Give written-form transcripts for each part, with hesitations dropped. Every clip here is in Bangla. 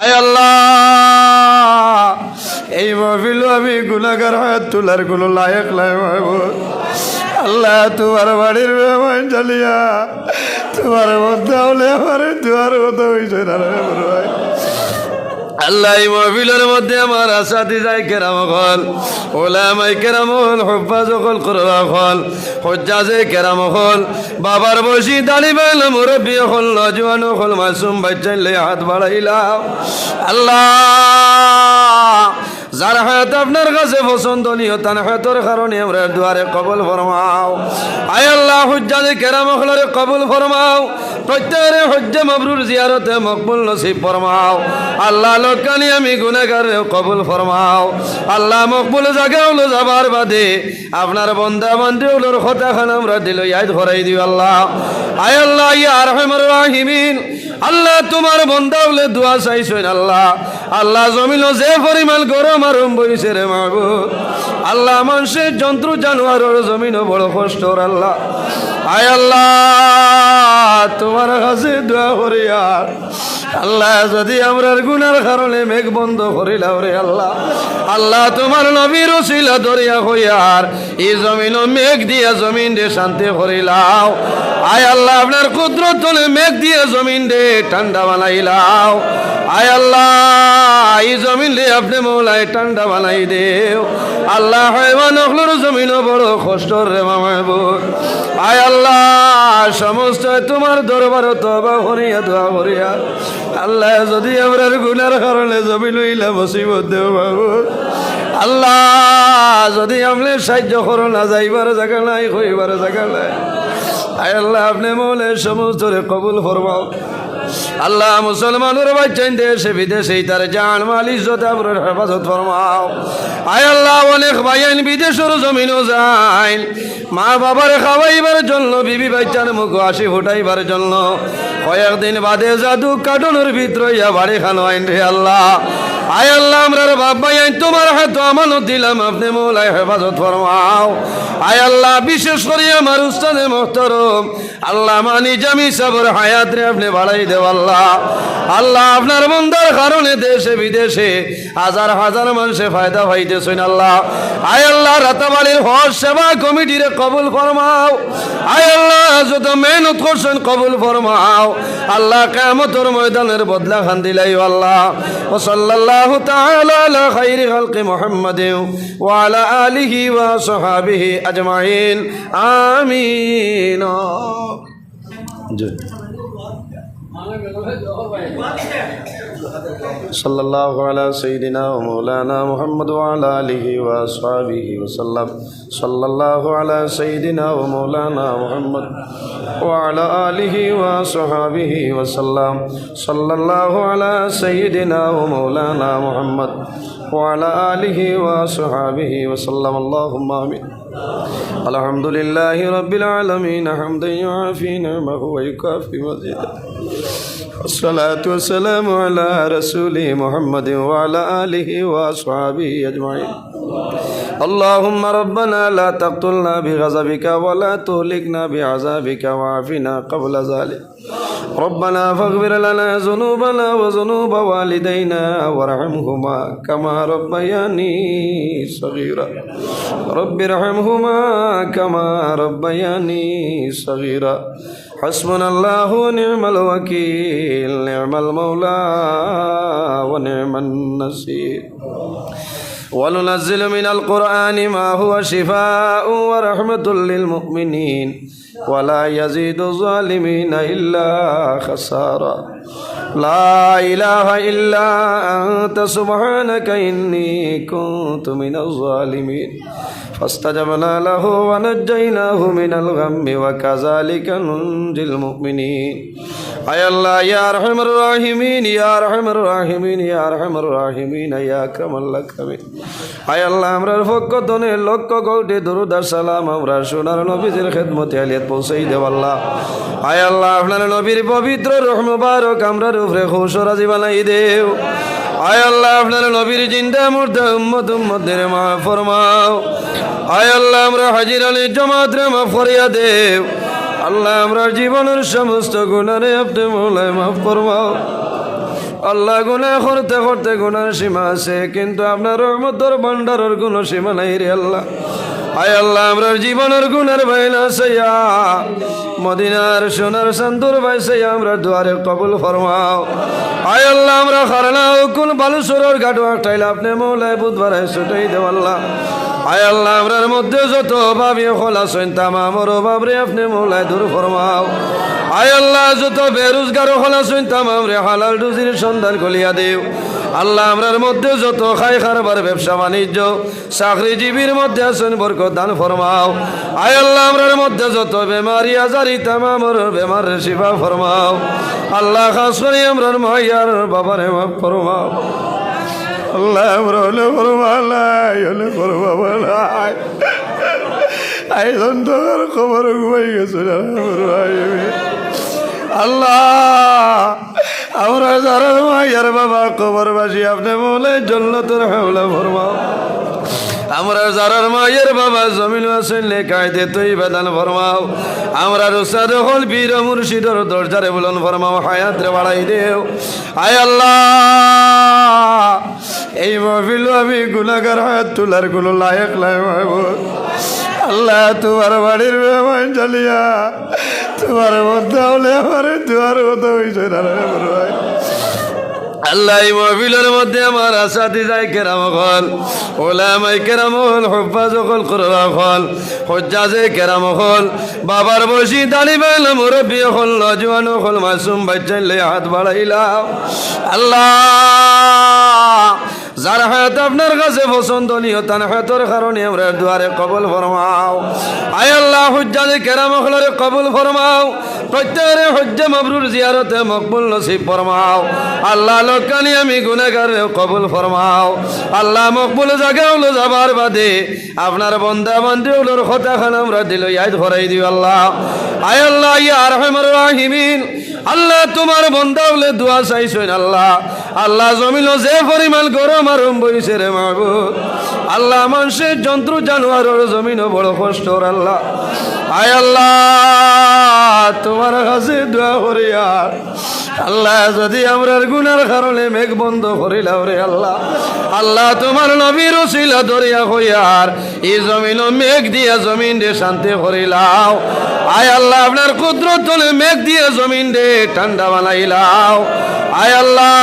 আয় আল্লাহ এই মাহফিল আমি গুনাহগার হাত তোলার কোনো লায়ক নাই মাহবুব। আল্লাহ তোমার বাড়ির মেহমান চালিয়া তোমার মধ্যে হলে আমার দুয়ার মতো হয়েছে না ভাই। আল্লাহ এই মাহফিলের মধ্যে আমার আসাদি যাই কেরাম হল, ওলামাই কেরাম হল, হুফাজ হল, কুরআন হল, হুজ্জাজে কেরাম হল, বাবার বসি তালিবান মুরব্বী হল, নজওয়ান হল, মাসুম বাচ্চাইলে হাত বাড়াইলাম। আল্লাহ যার হায়াত আপনার কাছে পছন্দনীয় তার হায়াতের কারণে আমরা দুয়ারে কবুল ফরমাও। আয় আল্লাহ হুজ্জাজে কেরাম হলরে কবুল ফরমাও, প্রত্যেকের হজ্জে মাবরুর জিয়ারতে মকবুল নসিব ফরমাও। আল্লাহ লোকানি আমি গুনাহগার কবুল ফরমাও। আল্লাহ মকবুল জায়গা হলো যাবার বাদে আপনার বন্দা বান্দি হলোর কথা খান আমরা দিল ইয়াদ ভরাই দিও আল্লাহ। আয় আল্লাহ ইয়া আরহামার রাহিমিন, আল্লাহ তোমার বন্দা হলে দোয়া চাইছেন আল্লাহ। আল্লাহ জমিন যে পরিমাণ গরম আরম্ভ হয়েছে রে মাহবুব, আল্লাহ মানুষের জন্তু জানোয়ারের জমিনও বড় কষ্ট আল্লাহ। আয় আল্লাহ তোমার কাছে দোয়া করি আর আল্লাহ যদি আমরার গুনার কারণে মেঘ বন্ধ করিলাও রে আল্লাহ, আল্লাহ তোমার নবীর ওসিলা দরিয়া হইয়ার এই জমিন মেঘ দিয়া জমিন রে শান্তি করিলাও। আয় আল্লাহ আপনার কুদরত তলে মেঘ দিয়ে জমিন রে ঠান্ডা বানাইলাও। আয় আল্লাহ এই জমিন রে আপনি মৌলায় ঠান্ডা বানাই দেও আল্লাহ। হায়ওয়ান হলোর জমিনও বড় কষ্ট রে মাহবুব। আয় আল্লাহ সমস্ত তোমার দরবার তওবা করিয়া দোয়া করিয়া আল্লাহ যদি আমরার গুনার কারণে জমিন হইলা মুসিবত দেও মাহবুব, আল্লাহ যদি আপনি সাহায্য করো না যাইবার জায়গা নাই কইবার জায়গা নাই, আয় আল্লাহ আপনি মৌলের সমস্ত কবুল ফরমাও। আল্লাহ মুসলমানের বাচ্চান দেশে বিদেশে তার জান মাল ইজ্জত আবরুর হেফাজত ফরমাও। আয় আল্লাহ অনেক ভাইয়ান বিদেশের জমিনও যায় মা বাবার খাওয়াইবার জন্য, বিবি বাচ্চার মুখ হাসি ফুটাইবার জন্য, কয়েকদিন বাদে জাদু কাটনের ভিতর ইয়া বাড়ি খানো আইন রে আল্লাহ। আয় আল্লাহ আমরার বাপ ভাইয়ান তোমার হাত আমানত দিলাম, আপনি মৌলায় হেফাজত ফরমাও। আয় আল্লাহ বিশেষ করে আমার উস্তাদে মোহতরম আল্লাহ মানি জামি সাবর হায়াত রে আপনি বাড়াই দেও আল্লাহ। আল্লাহ আপনার বন্দার কারণে দেশে বিদেশে হাজার হাজার মানুষে ফায়দা পাইতেছেন আল্লাহ। আয় আল্লাহ রাতাবাড়ির হজ সেবা কমিটিরে কবুল ফরমাও। আয় আল্লাহ যত মেহনত করছেন কবুল ফরমাও আল্লাহ। কিয়ামতের ময়দানের বদলা খান দিলাই আল্লাহ। ও সাল্লাল্লাহু তাআলা আলা খাইরি খালকি মুহাম্মাদিন ওয়া আলা আলিহি ওয়া সাহাবিহি আজমাইন আমিন। सल्लल्लाहु अला सय्यिदिना व मौलाना मुहम्मद व अला आलिहि व अस्हाबिहि व सल्लम। सल्लल्लाहु अला सय्यिदिना व मौलाना मुहम्मद व अला आलिहि व अस्हाबिहि व सल्लम। सल्लल्लाहु अला सय्यिदिना व मौलाना मुहम्मद व अला आलिहि व अस्हाबिहि व सल्लम। अल्लाहुम्मा आमीन। अल्हम्दुलिल्लाहि रब्बिल आलमीन हम्दन युआफी निअमहु व युकाफी मज़ीदा। अस्सलातु वस्सलामु अला रसूलि मुहम्मद व अला आलिहि व अस्हाबिहि अजमाइन। اللهم ربنا لا تقتلنا بغضبك ولا تهلكنا بعذابك وعافنا قبل ذلك. ربنا فاغفر لنا ذنوبنا وذنوب والدينا وارحمهما كما ربياني صغيرا. رب ارحمهما كما ربياني صغيرا. حسبنا الله ونعم الوكيل، نعم المولى ونعم النصير. وننزل من القرآن ما هو شفاء ورحمة للمؤمنين ولا يزيد الظالمين إلا خسارا. لا إله إلا أنت سبحانك إني كنت من الظالمين. فاستجبنا له ونجيناه من الغم وكذلك ننجي المؤمنين. أي الله يا أرحم الراحمين يا أرحم الراحمين يا أرحم الراحمين يا أكرم الأكرمين. أي الله আমরার পক্ষ থেকে লক্ষ কোটি দরুদ আর সালাম আমরা সোনার নবীর খিদমতে আলিয়াত পৌঁছাই দেব আল্লাহ। আয় আল্লাহ আপনার নবীর পবিত্র রূহ মুবারক আমরার উপরে খুশ রাজি বানাই দেও। আয় আল্লাহ আপনার নবীর জিন্দা মুর্দা উম্মতদের মাফ ফরমাও। আয় আল্লাহ আমরা হাজির আলী জামাত রে মাফ করিয়া দেও। আল্লাহ আমরা জীবনের সমস্ত গুনাহে আপনি মওলায় মাফ ফরমাও। আল্লাহ গুনাহ করতে করতে গুনার সীমা আছে, কিন্তু আপনার রহমতের ভান্ডারের কোনো সীমা নাই রে আল্লাহ। আয় আল্লাহ, আমরা জীবনের গুণের বাইনা সাইয়া মদিনার সোনার সান্দুর ভাই সাইয়া আমরা দুয়ারে কবুল ফরমাও। আয় আল্লাহ, আমরা খারনাও কোন বালুসরের ঘাটু একটাইলে আপনি মৌলায় বুধবার ছুটাই দেব আল্লাহ। আয় আল্লাহ, আমরার মধ্যে যত অভাবী হল আছেন তামামর অভাব রে আপনি মৌলায় দূর ফরমাও। আয় আল্লাহ, যত বেরোজগার হল আছেন তামাম রে হালাল রুজির সন্ধান কলিয়া দেও। আল্লাহ, আমরার মধ্যে যত খাই খারবার ব্যবসা বাণিজ্য চাকরিজীবীর মধ্যে আছেন বরকত দান ফরমাও। আয় আল্লাহ, আমরার মধ্যে যত বেমারি আজারি তামামর বেমারের শিফা ফরমাও। আল্লাহ, খাস করে আমরার মাইয়ার বাবারে মাফ ফরমাও। আল্লাহ, আমরা হলে ফরমালাই হলে ফরমালাই আই তোর খবর ঘুমাই গেছে আল্লাহ। আমরা যারা মাইয়ার বাবা কবরবাসী আপনি বলে জন্নতের হাওলা ফরমাও। আমরা যারার মায়ের বাবা জমিন আছেন লেখাইতে তুই বেদান ফরমাও। আমরা রুসাদ হল বীর মুর্শিদর দরজারে বলন ফরমাও, হায়াত রে বাড়াই দেও। আয় আল্লাহ, এই মহফিল আমি গুনাহগার হায়াত তোলার কোনো লায়ক লাই মাহবুব। আল্লাহ, তোমার বাড়ির মেহমান চালিয়া তোমার মধ্যে হলে আমার দুয়ার মতো হয়েছে না ভাই। আল্লাহ, এই মহফিলের মধ্যে আমার আসাদি যায় কেরাম হল, ওলামাই কেরাম হল, হুফাজ হল, কুরআন হল, হুজ্জাজে কেরাম হল, বাবার বসি তালিবান মুরব্বী হল, নজওয়ান হল, মাসুম বাচ্চাইলে হাত বাড়াইলাম। আল্লাহ, যার হায়াত আপনার কাছে পছন্দনীয় তার হায়াতের কারণে আমরা দুয়ারে কবুল ফরমাও। আয় আল্লাহ, হুজ্জাজে কেরাম হলরে কবুল ফরমাও। প্রত্যেকের হজ্জে মাবরুর জিয়ারতে মকবুল নসিব ফরমাও। আল্লাহ, লোকানি আমি গুনাহগার কবুল ফরমাও। আল্লাহ, মকবুল জায়গা হলো যাবার বাদে আপনার বন্দা বান্দি হলোর কথা খান আমরা দিল ইয়াদ ভরাই দিও আল্লাহ। আয় আল্লাহ, ইয়া আরহামার রাহিমিন, আল্লাহ তোমার বন্দা হলে দোয়া চাইছেন আল্লাহ। আল্লাহ, জমিন যে পরিমাণ গরম আরম বইছে রে মাহবুব। আল্লাহ, মানুষের জন্তু জানোয়ারের জমিনও বড় কষ্টর আল্লাহ। আয় আল্লাহ, তোমার কাছে দোয়া করি আর আল্লাহ, যদি আমরার গুনার কারণে মেঘ বন্ধ করিলাম রে আল্লাহ। আল্লাহ, তোমার নবীর ওসিলা দরিয়া হইয়ার এই জমিন মেঘ দিয়া জমিন রে শান্তি করিলাও। আয় আল্লাহ, আপনার কুদরত তলে মেঘ দিয়ে জমিন রে ঠান্ডা বানাইলাও। আয় আল্লাহ,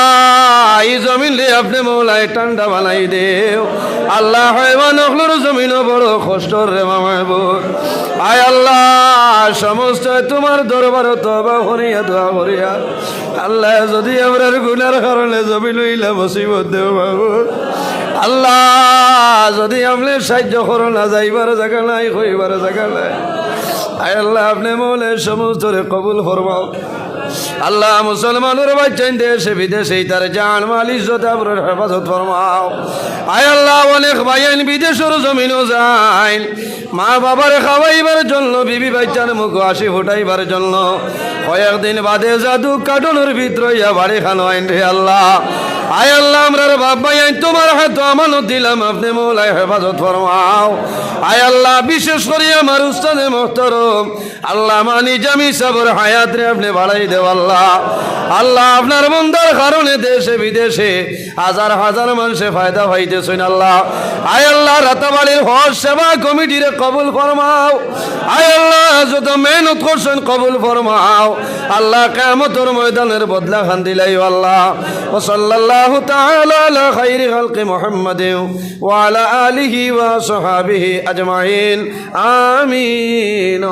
এই জমিন রে আপনি মৌলায় ঠান্ডা বানাই দেও আল্লাহ। হায়ওয়ান হলোর জমিনও বড় কষ্টর রে মাহবুব। আয় আল্লাহ, সমস্ত তোমার দরবার তওবা করিয়া দোয়া করিয়া আল্লাহ, যদি আমরার গুনার কারণে জমিন হইলা মুসিবত দেও মাহবুব। আল্লাহ, যদি আপনি সাহায্য করো না, যাইবার জায়গা নাই, কইবার জায়গা নাই। আয় আল্লাহ, আপনি মৌলে সমস্ত রে কবুল ফরমাও। আল্লাহ, মুসলমানের বাচ্চান দেশে বিদেশে তার জান মাল ইজ্জত আবরুর হেফাজত ফরমাও। আয় আল্লাহ, অনেক ভাইয়ান বিদেশের জমিনও যায় মা বাবার খাওয়াইবার জন্য, বিবি বাচ্চার মুখ হাসি ফুটাইবার জন্য কয়েকদিন বাদে জাদু কাটনের ভিতরে বাড়ি খানো আইন রে আল্লাহ। আয় আল্লাহ, আমরার বাপ ভাইয়ান তোমার হাতে আমানত দিলাম, আপনি মৌলায় হেফাজত ফরমাও। আয় আল্লাহ, বিশেষ করে আমার উস্তাদে মোহতরম আল্লাহ মানি জামি সাবর হায়াত রে আপনি বাড়াই দেও আল্লাহ। আল্লাহ, আপনার বন্দার কারণে দেশে বিদেশে হাজার হাজার মানুষে ফায়দা পাইতেছেন আল্লাহ। আয় আল্লাহ, রাতাবাড়ির হজ সেবা কমিটিরে কবুল ফরমাও। আয় আল্লাহ, যত মেহনত করছেন কবুল ফরমাও আল্লাহ। কিয়ামতের ময়দানের বদলা খান দিলাই আল্লাহ। ওয়া সাল্লাল্লাহু তাআলা আলা খাইরি খালকি মুহাম্মাদিন ওয়া আলা আলিহি ওয়া সাহবিহি আজমাইন। আমিন।